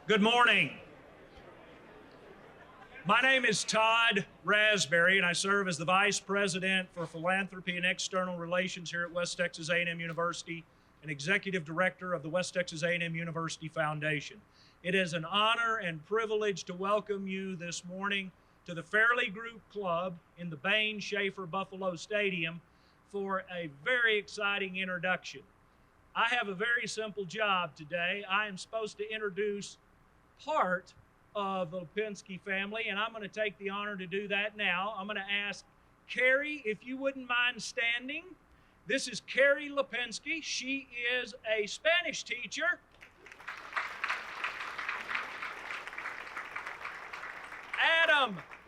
Good morning. My name is Todd Raspberry, and I serve as the Vice President for Philanthropy and External Relations here at West Texas A&M University and Executive Director of the West Texas A&M University Foundation. It is an honor and privilege to welcome you this morning to the Fairley Group Club in the Bain Schaefer Buffalo Stadium for a very exciting introduction. I have a very simple job today. I am supposed to introduce part of the Lipinski family, and I'm going to take the honor to do that now. I'm going to ask Carrie if you wouldn't mind standing. This is Carrie Lipinski. She is a Spanish teacher.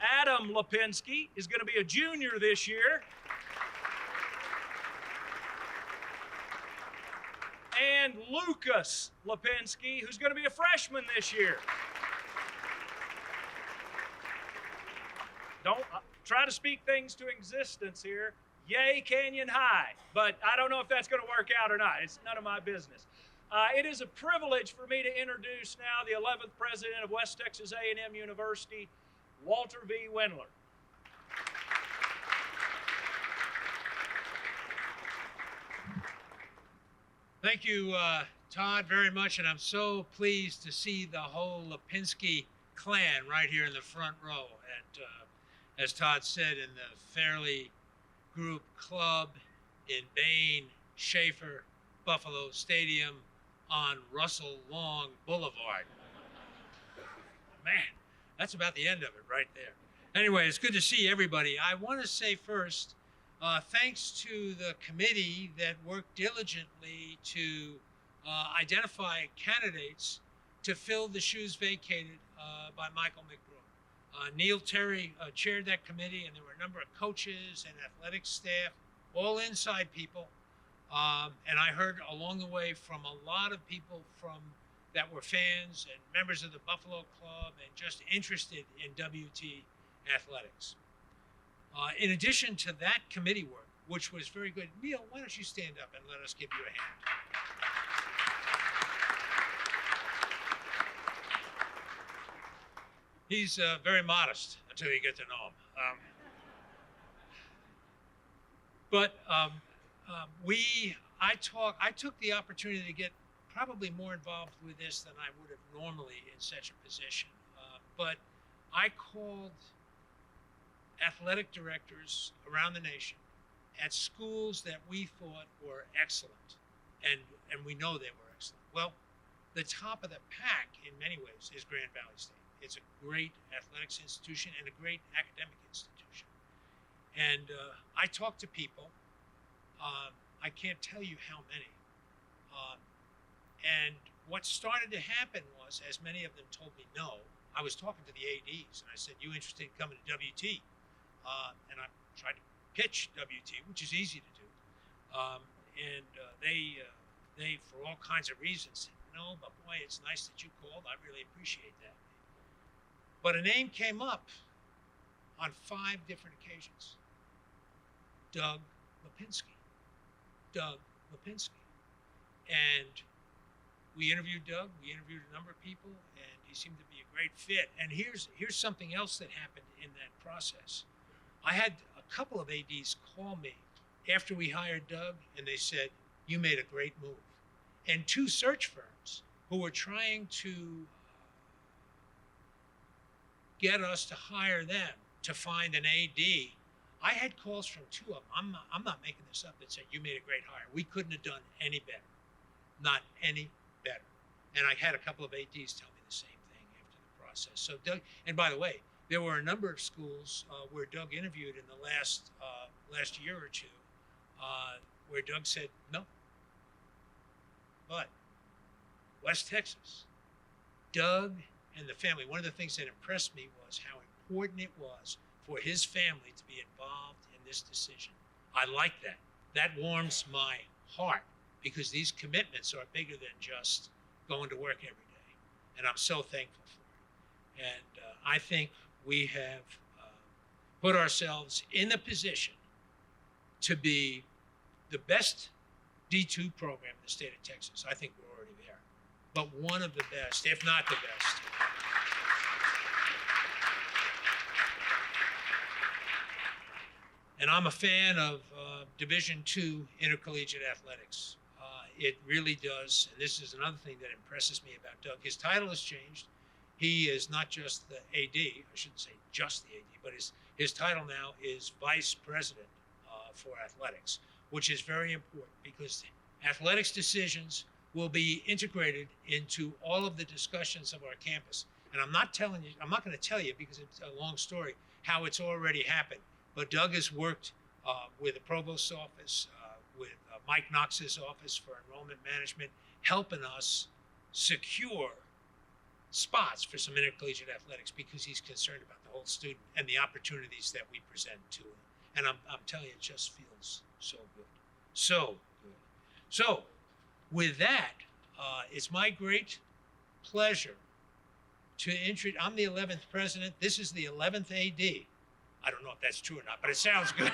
Adam Lipinski is going to be a junior this year. And Lucas Lipinski, who's going to be a freshman this year. Don't try to speak things to existence here. Yay, Canyon High. But I don't know if that's going to work out or not. It's none of my business. It is a privilege for me to introduce now the 11th president of West Texas A&M University, Walter V. Wendler. Thank you, Todd, very much, and I'm so pleased to see the whole Lipinski clan right here in the front row at, as Todd said, in the Fairley Group Club in Bain Schaefer Buffalo Stadium on Russell Long Boulevard. Man, that's about the end of it right there. Anyway, it's good to see everybody. I want to say first, thanks to the committee that worked diligently to identify candidates to fill the shoes vacated by Michael McBroom. Neil Terry chaired that committee, and there were a number of coaches and athletic staff, all inside people. And I heard along the way from a lot of people that were fans and members of the Buffalo Club and just interested in WT athletics. In addition to that committee work, which was very good, Neil, why don't you stand up and let us give you a hand? He's very modest until you get to know him. I took the opportunity to get probably more involved with this than I would have normally in such a position. But I called athletic directors around the nation at schools that we thought were excellent, and we know they were excellent. Well, the top of the pack in many ways is Grand Valley State. It's a great athletics institution and a great academic institution. And I talked to people. I can't tell you how many. And what started to happen was, as many of them told me no, I was talking to the ADs, and I said, "You interested in coming to WT?" And I tried to pitch WT, which is easy to do. They, for all kinds of reasons, said, "No, but boy, it's nice that you called. I really appreciate that." But a name came up on 5 different occasions. Doug Lipinski. Doug Lipinski. And we interviewed Doug. We interviewed a number of people, and he seemed to be a great fit. And here's something else that happened in that process. I had a couple of ADs call me after we hired Doug, and they said, "You made a great move." And 2 search firms who were trying to get us to hire them to find an AD, I had calls from 2 of them. I'm not making this up, that said, "You made a great hire. We couldn't have done any better." Not any better. And I had a couple of ADs tell me the same thing after the process. So Doug, and by the way, there were a number of schools where Doug interviewed in the last year or two, where Doug said no. But West Texas, Doug and the family, one of the things that impressed me was how important it was for his family to be involved in this decision. I like that. That warms my heart, because these commitments are bigger than just going to work every day. And I'm so thankful for it. And I think we have put ourselves in a position to be the best D2 program in the state of Texas. I think we're already there. but one of the best, if not the best. And I'm a fan of Division II intercollegiate athletics. It really does, and this is another thing that impresses me about Doug. His title has changed. He is not just the AD, I shouldn't say just the AD, but his title now is Vice President for Athletics, which is very important because athletics decisions will be integrated into all of the discussions of our campus. And I'm not going to tell you because it's a long story, how it's already happened. But Doug has worked with the provost's office, with Mike Knox's office for enrollment management, helping us secure spots for some intercollegiate athletics because he's concerned about the whole student and the opportunities that we present to him. And I'm telling you, it just feels so good. So good. So with that, it's my great pleasure to introduce, I'm the 11th president. This is the 11th AD. I don't know if that's true or not, but it sounds good.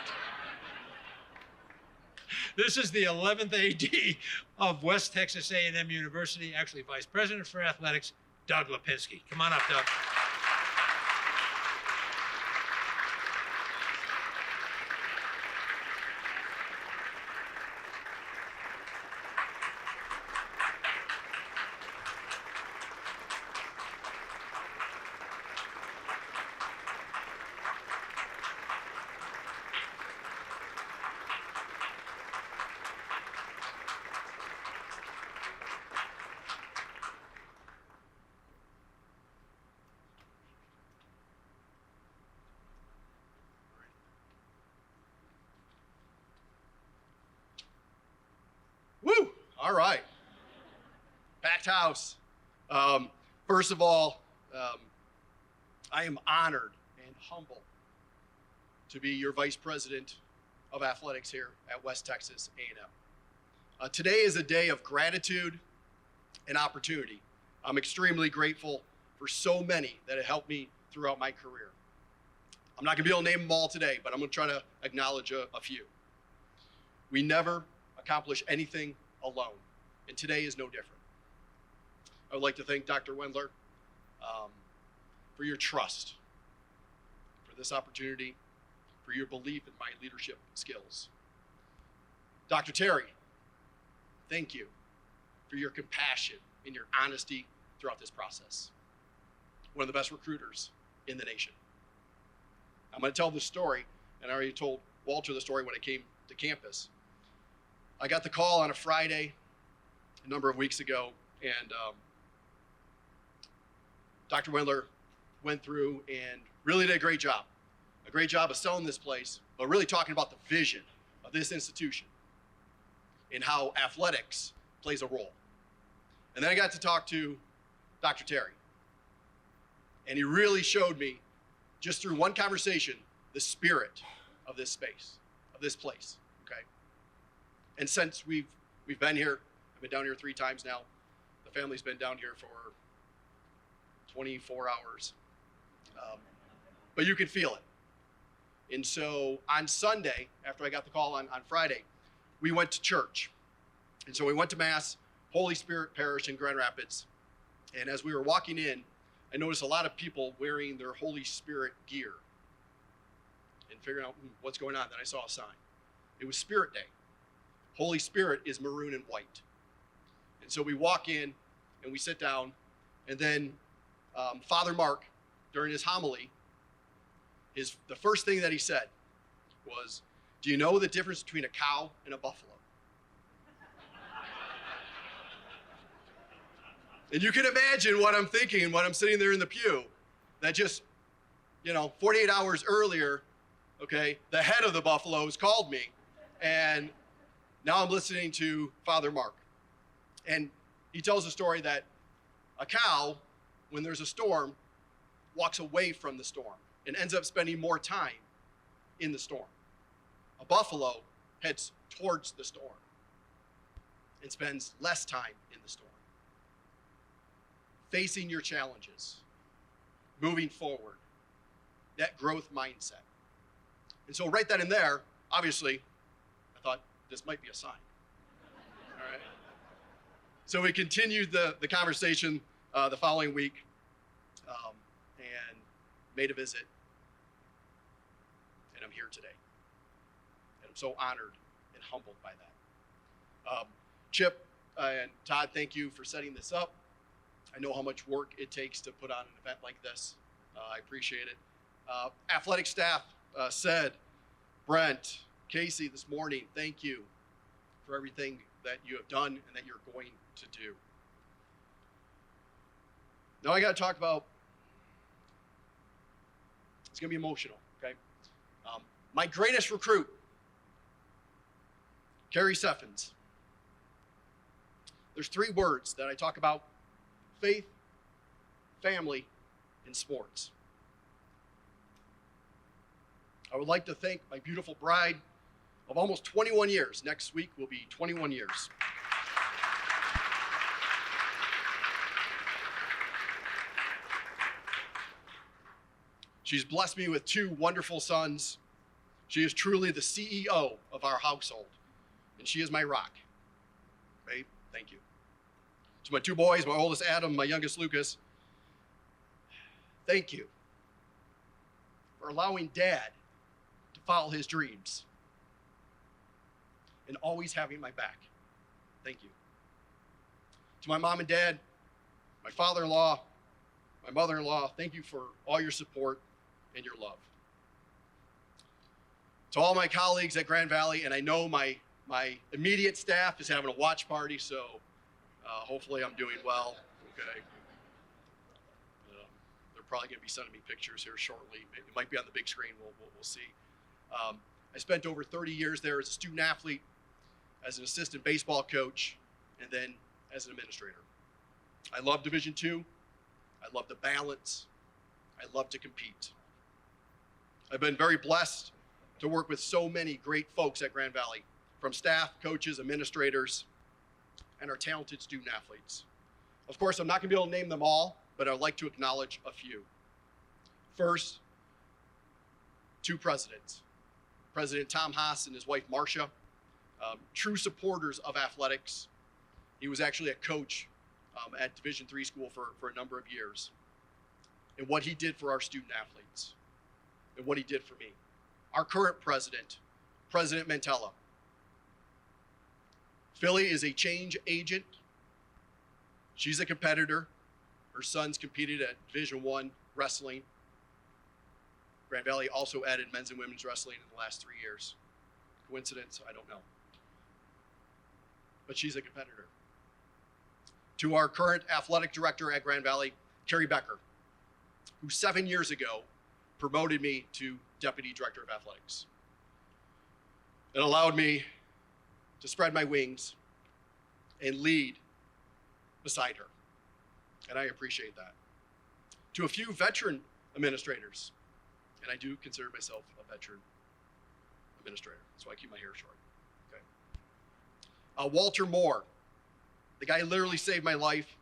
This is the 11th AD of West Texas A&M University, actually Vice President for Athletics, Doug Lipinski. Come on up, Doug. Woo! All right. Packed house. First of all, I am honored and humbled to be your Vice President of Athletics here at West Texas A&M. Today is a day of gratitude and opportunity. I'm extremely grateful for so many that have helped me throughout my career. I'm not going to be able to name them all today, but I'm going to try to acknowledge a few. We never accomplish anything alone, and today is no different. I would like to thank Dr. Wendler for your trust, for this opportunity, for your belief in my leadership skills. Dr. Terry, thank you for your compassion and your honesty throughout this process. One of the best recruiters in the nation. I'm going to tell this story, and I already told Walter the story when I came to campus. I got the call on a Friday a number of weeks ago, and Dr. Wendler went through and really did a great job of selling this place, but really talking about the vision of this institution and how athletics plays a role. And then I got to talk to Dr. Terry, and he really showed me, just through one conversation, the spirit of this space, of this place, okay? And since we've been here, I've been down here 3 times now. The family's been down here for 24 hours. But you can feel it. And so on Sunday, after I got the call on Friday, we went to church. And so we went to Mass, Holy Spirit Parish in Grand Rapids. And as we were walking in, I noticed a lot of people wearing their Holy Spirit gear. And figuring out what's going on, then I saw a sign. It was Spirit Day. Holy Spirit is maroon and white. And so we walk in and we sit down, and then Father Mark, during his homily, the first thing that he said was, "Do you know the difference between a cow and a buffalo?" And you can imagine what I'm thinking when I'm sitting there in the pew, that just, 48 hours earlier, okay, the head of the Buffaloes called me, and now I'm listening to Father Mark. And he tells a story that a cow, when there's a storm, walks away from the storm and ends up spending more time in the storm. A buffalo heads towards the storm and spends less time in the storm. Facing your challenges, moving forward, that growth mindset. And so right then and there, obviously, I thought this might be a sign. All right. So we continued the conversation the following week and made a visit. And I'm here today. And I'm so honored and humbled by that. Chip and Todd, thank you for setting this up. I know how much work it takes to put on an event like this. I appreciate it. Athletic staff said, Brent, Casey, this morning, thank you for everything that you have done and that you're going to do. Now I got to talk about, it's going to be emotional, okay? My greatest recruit, Gary Seffens. There's 3 words that I talk about: faith, family, and sports. I would like to thank my beautiful bride of almost 21 years. Next week will be 21 years. She's blessed me with 2 wonderful sons. She is truly the CEO of our household, and she is my rock. Babe, thank you. To my 2 boys, my oldest Adam, my youngest Lucas, thank you for allowing Dad to follow his dreams and always having my back. Thank you. To my mom and dad, my father-in-law, my mother-in-law, thank you for all your support and your love. To all my colleagues at Grand Valley, and I know my immediate staff is having a watch party, so hopefully I'm doing well, okay? They're probably gonna be sending me pictures here shortly. It might be on the big screen, we'll see. I spent over 30 years there as a student athlete, as an assistant baseball coach, and then as an administrator. I love Division II. I love the balance. I love to compete. I've been very blessed to work with so many great folks at Grand Valley, from staff, coaches, administrators, and our talented student athletes. Of course, I'm not gonna be able to name them all, but I'd like to acknowledge a few. First, 2 presidents. President Tom Haas and his wife, Marcia, true supporters of athletics. He was actually a coach at Division III school for a number of years. And what he did for our student athletes, and what he did for me. Our current president, President Mantella. Philly is a change agent. She's a competitor. Her sons competed at Division I wrestling. Grand Valley also added men's and women's wrestling in the last 3 years. Coincidence? I don't know. But she's a competitor. To our current athletic director at Grand Valley, Carrie Becker, who 7 years ago promoted me to Deputy Director of Athletics. It allowed me to spread my wings and lead beside her. And I appreciate that. To a few veteran administrators, and I do consider myself a veteran administrator, so I keep my hair short. Okay. Walter Moore, the guy who literally saved my life.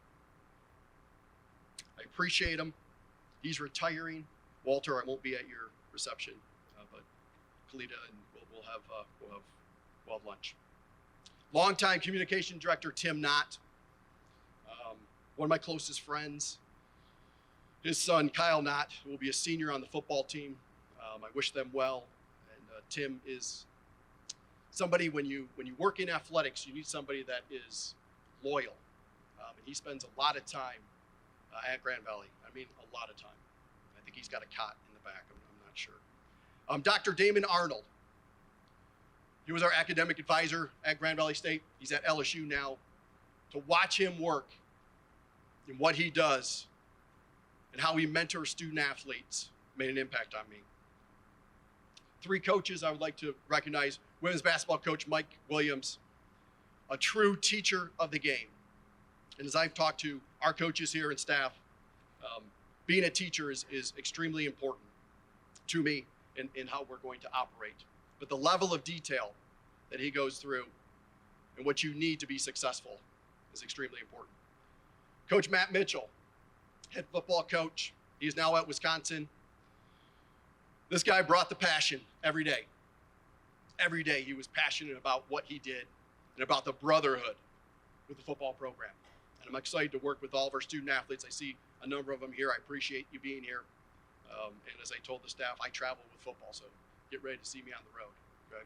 I appreciate him. He's retiring. Walter, I won't be at your reception, but Kalita and we'll have lunch. Longtime communication director Tim Knott, one of my closest friends. His son Kyle Knott will be a senior on the football team. I wish them well. And Tim is somebody, when you work in athletics, you need somebody that is loyal. And he spends a lot of time at Grand Valley. I mean, a lot of time. I think he's got a cot in the back. I'm not sure. Dr. Damon Arnold. He was our academic advisor at Grand Valley State. He's at LSU now. To watch him work and what he does and how he mentors student athletes made an impact on me. 3 coaches I would like to recognize. Women's basketball coach Mike Williams, a true teacher of the game. And as I've talked to our coaches here and staff, being a teacher is extremely important to me in how we're going to operate. But the level of detail that he goes through and what you need to be successful is extremely important. Coach Matt Mitchell, head football coach. He's now at Wisconsin. This guy brought the passion every day. Every day he was passionate about what he did and about the brotherhood with the football program. And I'm excited to work with all of our student athletes. I see a number of them here. I appreciate you being here. And as I told the staff, I travel with football, so get ready to see me on the road. Okay?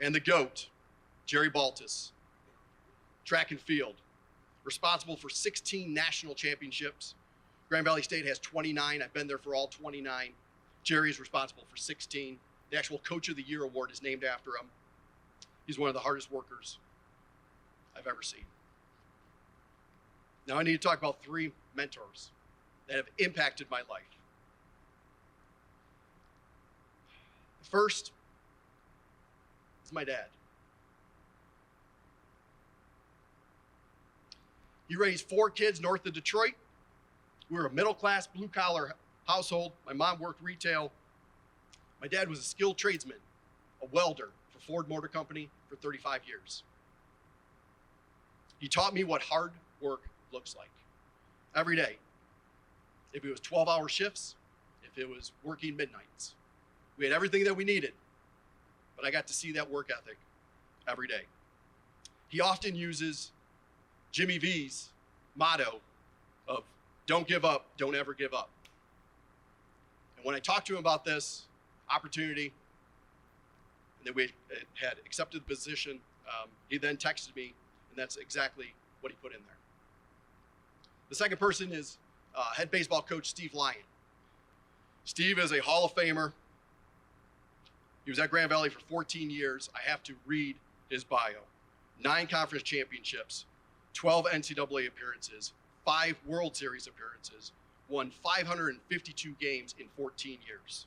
And the GOAT, Jerry Baltus, track and field, responsible for 16 national championships. Grand Valley State has 29. I've been there for all 29. Jerry is responsible for 16. The actual Coach of the Year award is named after him. He's one of the hardest workers I've ever seen. Now I need to talk about 3 mentors that have impacted my life. The first is my dad. He raised 4 kids north of Detroit. We were a middle-class, blue-collar household. My mom worked retail. My dad was a skilled tradesman, a welder for Ford Motor Company for 35 years. He taught me what hard work looks like every day. If it was 12-hour shifts, if it was working midnights. We had everything that we needed, but I got to see that work ethic every day. He often uses Jimmy V's motto of don't give up, don't ever give up. And when I talked to him about this opportunity, and that we had accepted the position, he then texted me, and that's exactly what he put in there. The second person is head baseball coach Steve Lyon. Steve is a Hall of Famer. He was at Grand Valley for 14 years. I have to read his bio. 9 conference championships, 12 NCAA appearances, 5 World Series appearances, won 552 games in 14 years.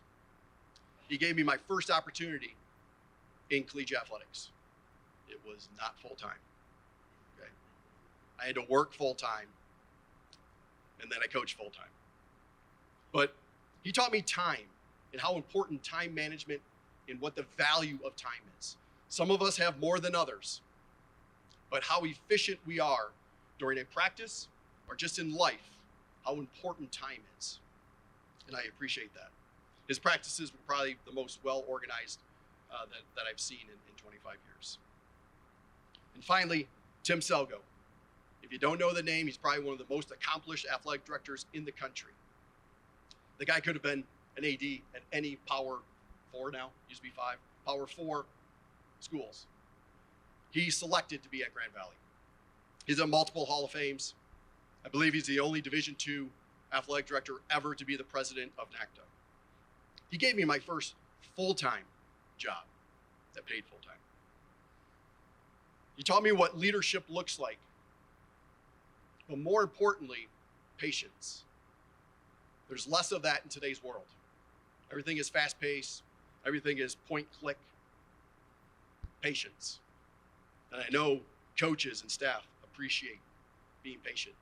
He gave me my first opportunity in collegiate athletics. It was not full-time. Okay. I had to work full-time, and then I coached full-time. But he taught me time and how important time management and what the value of time is. Some of us have more than others, but how efficient we are during a practice or just in life, how important time is. And I appreciate that. His practices were probably the most well-organized that I've seen in 25 years. And finally, Tim Selgo. If you don't know the name, he's probably one of the most accomplished athletic directors in the country. The guy could have been an AD at any Power 4 now, used to be 5, Power 4 schools. He's selected to be at Grand Valley. He's in multiple Hall of Fames. I believe he's the only Division II athletic director ever to be the president of NACDA. He gave me my first full-time job that paid full-time. He taught me what leadership looks like, but more importantly, patience. There's less of that in today's world. Everything is fast-paced. Everything is point-click. Patience. And I know coaches and staff appreciate being patient.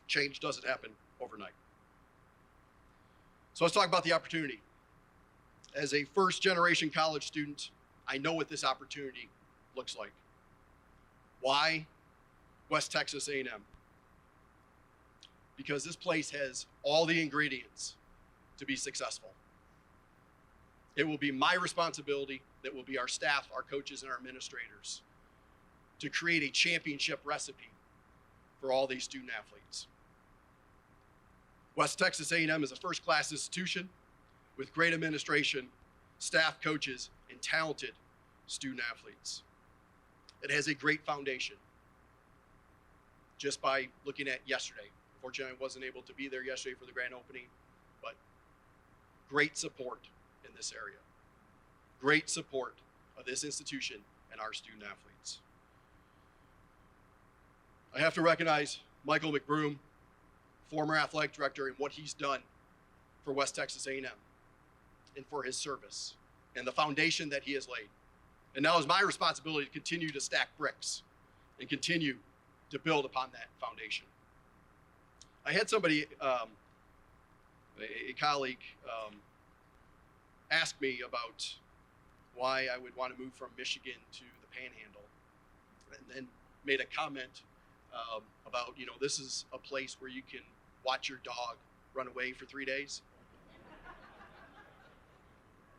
Change doesn't happen overnight. So let's talk about the opportunity. As a first-generation college student, I know what this opportunity looks like. Why West Texas A&M? Because this place has all the ingredients to be successful. It will be my responsibility, that will be our staff, our coaches, and our administrators, to create a championship recipe for all these student athletes. West Texas A&M is a first-class institution with great administration, staff, coaches, and talented student athletes. It has a great foundation. Just by looking at yesterday, fortunately I wasn't able to be there yesterday for the grand opening, but great support in this area. Great support of this institution and our student athletes. I have to recognize Michael McBroom, former athletic director, and what he's done for West Texas A&M and for his service and the foundation that he has laid. And now it's my responsibility to continue to stack bricks and continue to build upon that foundation. I had somebody, a colleague, ask me about why I would want to move from Michigan to the Panhandle, and then made a comment about, this is a place where you can watch your dog run away for 3 days.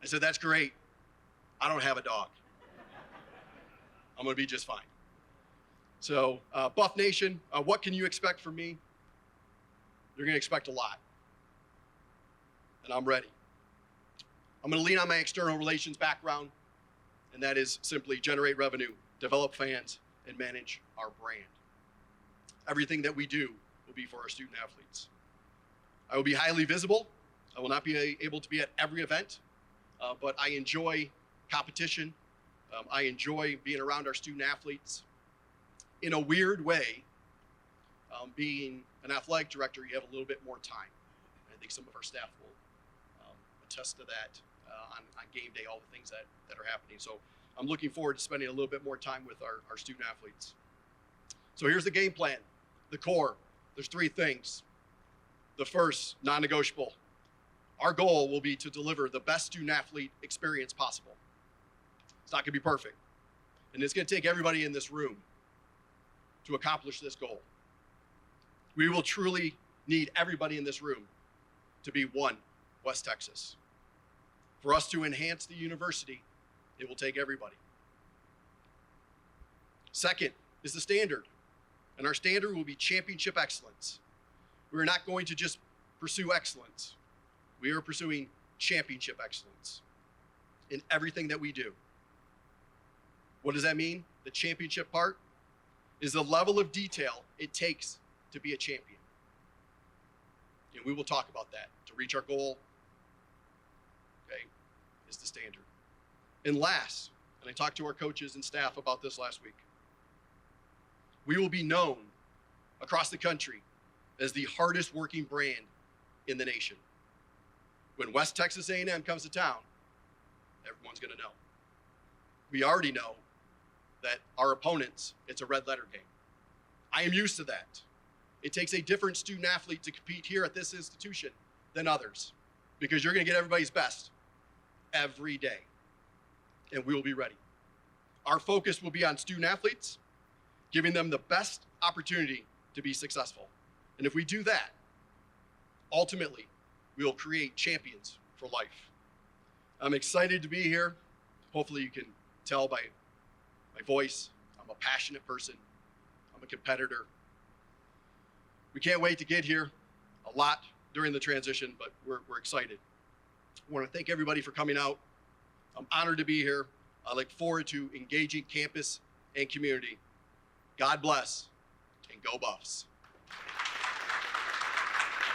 I said, that's great. I don't have a dog. I'm going to be just fine. So, Buff Nation, what can you expect from me? You're going to expect a lot. And I'm ready. I'm going to lean on my external relations background, and that is simply generate revenue, develop fans, and manage our brand. Everything that we do will be for our student athletes. I will be highly visible. I will not be able to be at every event, but I enjoy competition. I enjoy being around our student athletes. In a weird way, being an athletic director, you have a little bit more time. I think some of our staff will attest to that on game day, all the things that are happening. So I'm looking forward to spending a little bit more time with our student athletes. So here's the game plan, the core. There's 3 things. The first, non-negotiable. Our goal will be to deliver the best student athlete experience possible. It's not going to be perfect. And it's going to take everybody in this room to accomplish this goal. We will truly need everybody in this room to be one West Texas. For us to enhance the university, it will take everybody. Second is the standard. And our standard will be championship excellence. We're not going to just pursue excellence. We are pursuing championship excellence in everything that we do. What does that mean? The championship part is the level of detail it takes to be a champion. And we will talk about that. To reach our goal, okay, is the standard. And last, and I talked to our coaches and staff about this last week, we will be known across the country as the hardest working brand in the nation. When West Texas A&M comes to town, everyone's going to know. We already know that our opponents, it's a red letter game. I am used to that. It takes a different student athlete to compete here at this institution than others, because you're going to get everybody's best every day, and we will be ready. Our focus will be on student athletes, giving them the best opportunity to be successful. And if we do that, ultimately, we will create champions for life. I'm excited to be here. Hopefully you can tell by my voice, I'm a passionate person. I'm a competitor. We can't wait to get here. A lot during the transition, but we're excited. I want to thank everybody for coming out. I'm honored to be here. I look forward to engaging campus and community. God bless, and go Buffs.